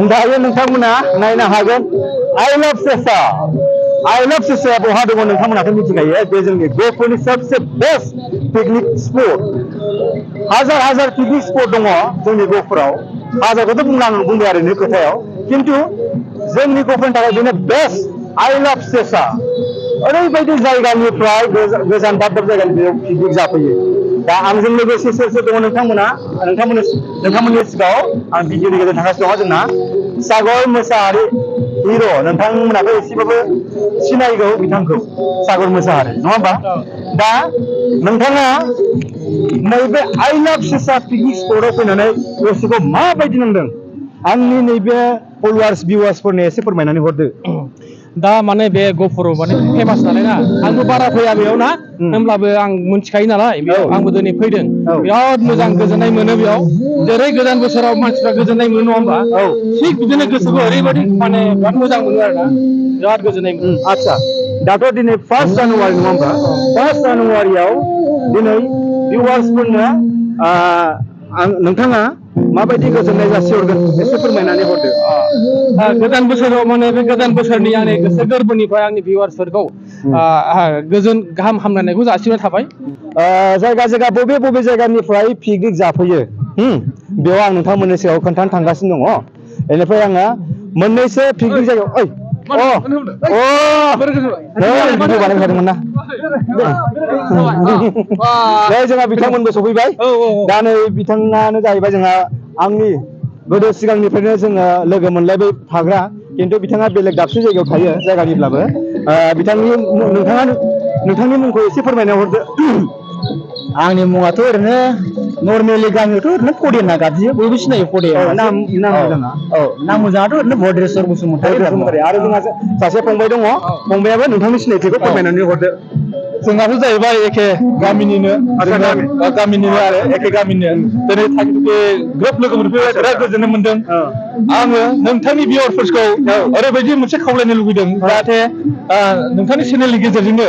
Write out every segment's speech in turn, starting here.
दायो नोंथांमोना नायनो हागोन आई लव सेसा बहा दङ नोंथांमोनाथ' मिथिखायो बे जोंनि गहपुरनि सबसे बेस्ट पिकनिक स्पट हाजार पिकनिक स्पट दङ जोंनि गहपुराव हाजारखौथ' बुंबाय आरो खोथायाव खिन्थु जोंनि गहपुरनि थाखाय बेनो बेस्ट आई लव सेसा ओरैबायदि जायगानिफ्राय गोजान दाब जायगानि बेयाव पिकनिक जाफैयो दा आंजों लोगोसे सोर सोर दङ नोंथांमोननि सिगाङाव आं भिडिअनि गेजेरजों थांगासिनो दङ जोंना सागर मोसाहारि हिर' नोंथांमोनाथ' एसेबाबो सिनायगौ बिथांखौ सागर मोसाहारि नङा होमबा दा नोंथाङा नैबे आई लाभ सेसा पिकनिक स्पटआव फैनानै गोसोखौ माबायदि नांदों आंनि नैबे फलोवार्स भिउवार्सफोरनो एसे फोरमायनानै हरदो दा माने बे गहपुराव माने फेमास नालाय ना आंबो बारा फैया बेयाव ना होमब्लाबो आं मिथिखायो नालाय बेयाव आंबो दिनै फैदों बिराद मोजां गोजोननाय मोनो बेयाव जेरै गोदान बोसोराव मानसिफ्रा गोजोननाय मोनो नङा होमबा थिग बिदिनो गोसोखौ ओरैबायदि माने बिराद मोजां मोनो आरोना बिराद गोजोननाय मोनो आच्छा दाथ' दिनै 1 जानुवारि नङा होमबा 1 जानुवारियाव दिनै भिउवार्सफोरनो नोंथाङा माबायदि गोजोननाय जासिहरगोन एसे फोरमायनानै हरदो गोदान बोसोराव माने बे गोदान बोसोरनि आंनि गोसो गोरबोनिफ्राय आंनि भिउवार्सफोरखौ गोजोन गाहाम हामलायनायखौ जासिहरनाय थाबाय जायगा बबे जायगानिफ्राय पिकनिक जाफैयो बेयाव आं नोंथांमोननि सिगाङाव खोन्थानो थांगासिनो दङ बेनिफ्राय आङो मोननैसो पिकनिक जायगायाव बानायखादोंमोन ना जोंहा बिथांमोनबो सफैबाय दा नै बिथाङानो जाहैबाय जोंहा आंनि गोदो सिगांनिफ्रायनो जोङो लोगो मोनलायबाय थाग्रा खिन्थु बिथाङा बेलेग दाबसे जायगायाव थायो जायगानिब्लाबो नोंथांनि मुंखौ एसे फोरमायना हरदो आंनि मुङाथ' ओरैनो नर्मेलि गामियावथ' ओरैनो फदे होनना गाबज्रियो बयबो सिनायो फदे नाम मोजाङाथ' ओरैनो भद्रेश्वर बसुमतारी आरो जोंहा सासे फंबाय दङ फंबायाबो नोंथांनि सिनायथिखौ फोरमायनानै हरदो जोंनाथ' जाहैबाय एखे गामिनिनो आरो एखे गामिनिनो दिनै बे ग्रुप लोगो मोनफैबाय बिराद गोजोननाय मोनदों आङो नोंथांनि भिउवार्सफोरखौ ओरैबायदि मोनसे खावलायनो लुबैदों जाहाथे नोंथांनि चेनेलनि गेजेरजोंनो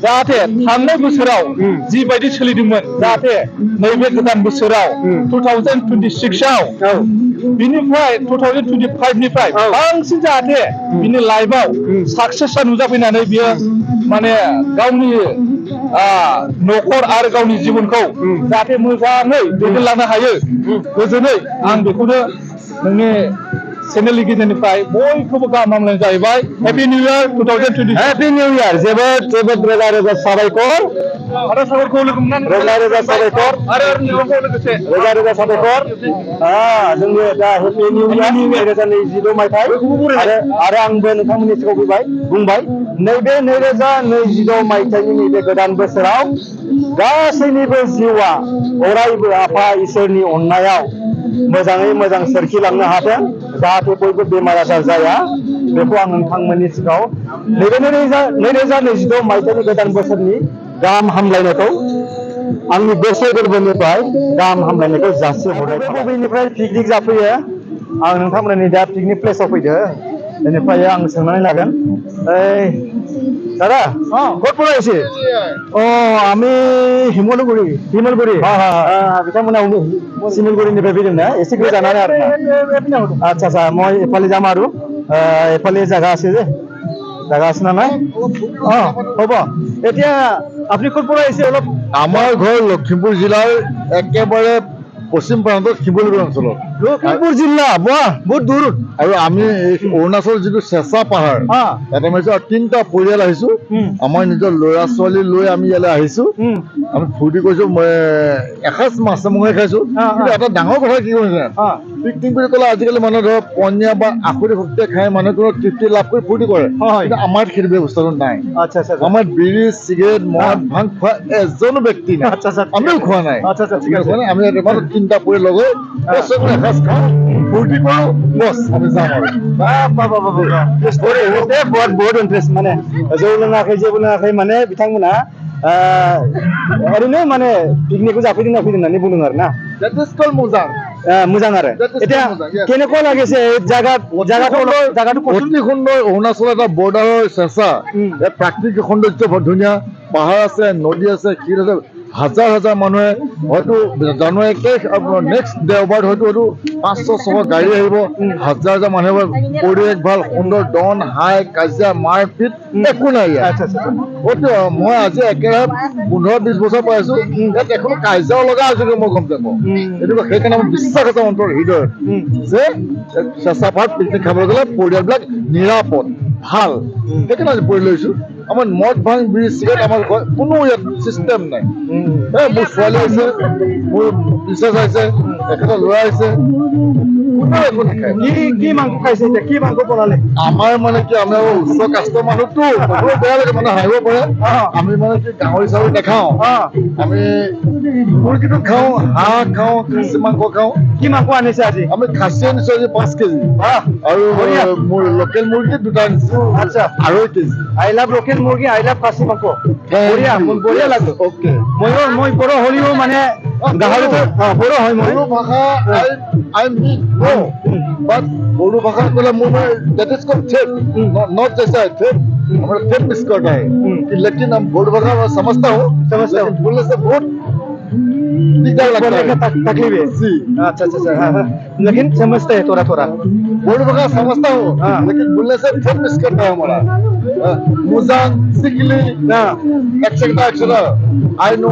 जाहाथे थांनाय बोसोराव जिबायदि सोलिदोंमोन जाहाथे नैबे गोदान बोसोराव 2026आव बिनिफ्राय 2025 निफ्राय बांसिन जाहाथे बिनि लाइफआव साक्सेसआ नुजाफैनानै बियो माने गावनि न'खर आरो गावनि जिबनखौ जाहाथे मोजाङै दैदेनलांनो हायो गोजोनै आं बेखौनो नोंनि चेनेलनि गेजेरनिफ्राय बयखौबो गाहाम हामलायनाय जाहैबाय happy new year 2020 happy new year जोबोद रोजा साबायखर आरो साबायखर लोगो मोननानै रोजा साबायखर आरो लोगोसे रोजा साबायखर जोंनि दा हेपि निउ इयार 2022 मायथाइ आरो आंबो नोंथांमोननि सिगाङाव बुंबाय नैबे 2022 मायथाइनि नैबे गोदान बोसोराव गासैनिबो जिउआ अरायबो आफा इसोरनि अननायाव मोजाङै मोजां सोरखिलांनो हाथों जाहाथे बयबो बेमार आजार जाया बेखौ आं नोंथांमोननि सिगाङाव नैबे 2022 मायथाइनि गोदान बोसोरनि गाहाम हामलायनायखौ आंनि गोसो गोरबोनिफ्राय गाहाम हामलायनायखौ जासिहरनाय बबेनिफ्राय पिकनिक जाफैयो आं नोंथांमोननि दा पिकनिक प्लेसाव फैदो बेनिफ्राय आं सोंनानै लागोन दादा ক'ত পৰা আহিছে আমি শিমলুগুৰি बिथांमोना শিমলুগুरिनिफ्राय फैदों ना एसे गोजानानो आरो আচ্ছা মই এফালে যাম আৰু এফালে জায়গা আছে যে জায়গা আছে না নাই হ'ব এতিয়া আপুনি ক'ত পৰা আহিছে অলপ আমাৰ ঘৰ লখিমপুৰ জিলাৰ একেবাৰে পশ্চিম প্ৰান্তত শিমলুগুৰি অঞ্চলত লখিমপুৰ জিলা বহুত দূৰত আৰু আমি অৰুণাচল যিটো চেঁচা পাহাৰ এটা মাৰিছো আৰু 3টা পৰিয়াল আহিছো আমাৰ নিজৰ ল'ৰা ছোৱালী লৈ আমি ইয়ালৈ আহিছো আমি ফূৰ্তি কৰিছো এসাঁজ মাছ মাংস খাইছো কিন্তু এটা ডাঙৰ কথা কি হৈছে পিকনিক বুলি ক'লে আজিকালি মানুহে ধৰক পনীয়া বা আখুৰি শক্তিয়ে খাই মানুহে কোনো তৃপ্তি লাভ কৰি ফূৰ্তি কৰে কিন্তু আমাৰ সেইটো ব্যৱস্থাটো নাই আমাৰ বিড়ি চিগাৰেট মদ ভাং খোৱা এজনো ব্যক্তি নাই আমিও খোৱা নাই আমি 3টা পৰিয়াল লগ হৈ এসাঁজ খাওঁ ফূৰ্তি কৰো বছ আমি যাম আৰু बहुत इन्ट्रेस्ट माने जौ लोङाखै जेबो लोङाखै माने बिथांमोना ओरैनो माने पिकनिकखौ जाफैदों होननानै बुंदों आरो ना मोजां मोजां आरो এতিয়া কেনেকুৱা লাগিছে জায়গাটো অতি সুন্দৰ অৰুণাচল এটা বৰ্ডাৰৰ চেঁচা ইয়াত প্ৰাকৃতিক সৌন্দৰ্য বৰ ধুনীয়া পাহাৰ আছে নদী আছে শিল আছে হাজাৰ হাজাৰ মানুহে হয়তো জানুৱাৰী 1 তাৰিখ নেক্সট দেওবাৰ হয়তো 500-600 গাড়ী আহিব, হাজাৰ হাজাৰ মানুহে পৰিৱেশ ভাল সুন্দৰ ডন হাই কাজিয়া মাৰপিট একো নাই ইয়াত। হয়তো মই আজি একেৰাহে 15-20 বছৰ পাইছো ইয়াত এখনো কাজিয়াও লগা আছে মই গম নাপাওঁ। এইটো সেইকাৰণে মোৰ বিশ্বাস আছে অন্তৰ হৃদয়ত যে চেঁচাপাহাৰত পিকনিক খাবলৈ গ'লে পৰিয়ালবিলাক নিৰাপদ ভাল। সেইকাৰণে আজি পৰি লৈছো। আমাৰ মদ ভাং বিড়ি চিগাৰেট আমাৰ কোনো ইয়াত চিষ্টেম নাই। মোৰ ছোৱালী আছে, মোৰ মিছেছ আছে, এখেতৰ ল'ৰা আছে, কোনো একো নাখায়। কি মাংস খাইছে এতিয়া? কি মাংস বনালে? আমাৰ মানে কি আমি উচ্চ কাষ্টৰ মানুহতো বহুত বেয়া লাগে মানে হাঁহিব পাৰে। আমি মানে কি গাহৰি চাহৰি নাখাওঁ, আমি মুৰ্গীটো খাওঁ, হাঁহ খাওঁ, খাচী মাংস খাওঁ। কি মাংস আনিছে আজি? আমি খাচী আনিছো আজি 5 কেজি আৰু মোৰ লোকেল মুৰ্গী 2টা আনিছো। আচ্ছা, 2.5 কেজি। আই লাভ লোকেল মুৰ্গী, আই লাভ খাচী মাংস। বঢ়িয়া, মোৰ বঢ়িয়া লাগে। অ'কে। মই বড়ো হ'লেও মানে গাহৰিটো বড়ো হয় মই। বড়ো ভাষা I mean no, but বড়ো ভাষা ক'লে মোৰ that is called ठेठ, not जैसा है ठेठ, हमारा ठेठ मिस करना है। लेकिन हम बड़ो भाषा समझता हूँ, लेकिन बोलने से बहुत दिक्कत लगता है, तकलीफ है। जी। अच्छा, लेकिन समझते हैं थोड़ा थोड़ा। बड़ो भाषा समझता हूँ, लेकिन बोलने से ठेठ मिस करता है हमारा। मुजान सिकली एक्सेट्रा I know।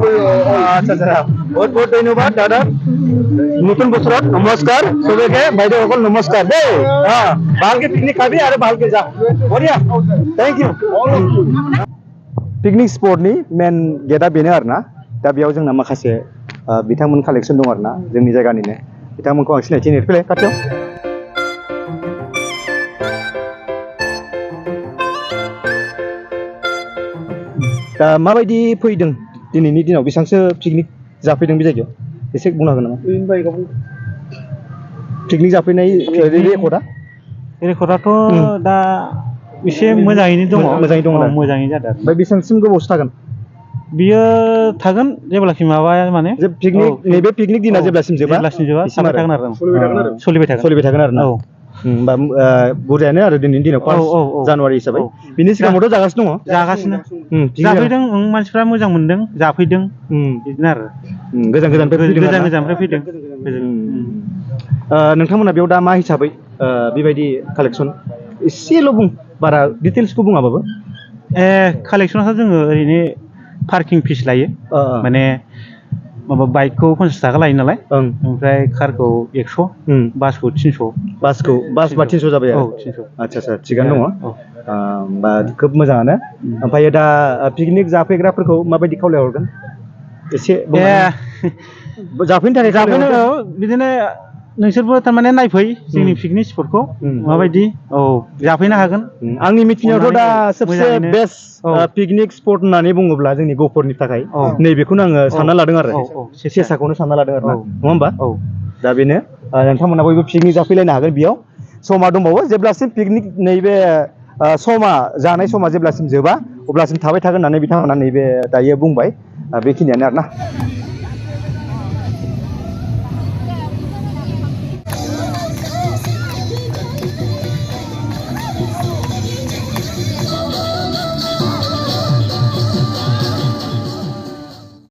আচ্ছা, বহুত ধন্যবাদ দাদা। নতুন বছৰত নমস্কাৰ চবেকে, বাইদেউসকল নমস্কাৰ দেই। ভালকে পিকনিক খাবি আৰু ভালকে যা। বঢ়িয়া, থেংক ইউ। पिकनिक स्पटनि मेन गेटआ बेनो आरोना। दा बेयाव जोंना माखासे बिथांमोन कालेक्सन दं आरोना जोंनि जायगानिनो। बिथांमोनखौ आं सिनायथि होनो फैलाय खाथियाव। दा माबायदि फैदों दिनैनि दिनाव? बेसेबांसो पिकनिक जाफैदों बे जायगायाव? एसे बुंनो हागोन नामा? पिकनिक जाफैनाय रेकर्डआ? रेकर्डआथ' दा एसे मोजाङैनो दङ। मोजाङै दङ ना? मोजाङै जादों। ओमफ्राय बेसेबांसिम गोबावसो थागोन? बियो थागोन जेब्लासिम माबाया माने जे पिकनिक नैबे पिकनिक दिना जेब्लासिम जोबा थाबाय थागोन आरो सोलिबाय थागोन आरो ना। होमबा बुरजायानो आरो दिनैनि दिनाव 1 जानुवारि हिसाबै। बिनि सिगाङावथ' जागासिनो दङ? जागासिनो जाफैदों, मानसिफ्रा मोजां मोनदों, जाफैदों बिदिनो आरो। गोजाननिफ्राय फैदों। नोंथांमोना बेयाव दा मा हिसाबै बेबायदि कालेक्सन एसेल' बुं, बारा डिटेल्सखौ बुङाबाबो। कालेक्सनाथ' जोङो ओरैनो पार्किं फिस लायो, माने माबा बाइकखौ 50 थाखा लायो नालाय, ओमफ्राय कारखौ 100, बासखौ 300। बास बा 300 जाबाय आरो? 300। आচ্ছা, थिगानो दङ। होमबा खोब मोजाङानो। ओमफ्राय दा पिकनिक जाफैग्राफोरखौ माबायदि खावलायहरगोन एसे जाफैनो थाखाय? बिदिनो नोंसोरबो थारमाने नायफै जोंनि पिकनिक स्पटखौ माबायदि जाफैनो हागोन। आंनि मिथिनायावथ' दा सबसे बेस्ट पिकनिक स्पट होननानै बुङोब्ला जोंनि गहपुरनि थाखाय नैबेखौनो आङो सानना लादों आरो। सेसाखौनो सानना लादों आरो, नङा होमबा? दा बेनो नोंथांमोना बयबो पिकनिक जाफैलायनो हागोन। बेयाव समा दंबावो, जेब्लासिम पिकनिक नैबे समा जानाय समा जेब्लासिम जोबा अब्लासिम थाबाय थागोन होननानै बिथांमोना नैबे दायो बुंबाय। बेखिनियानो आरोना।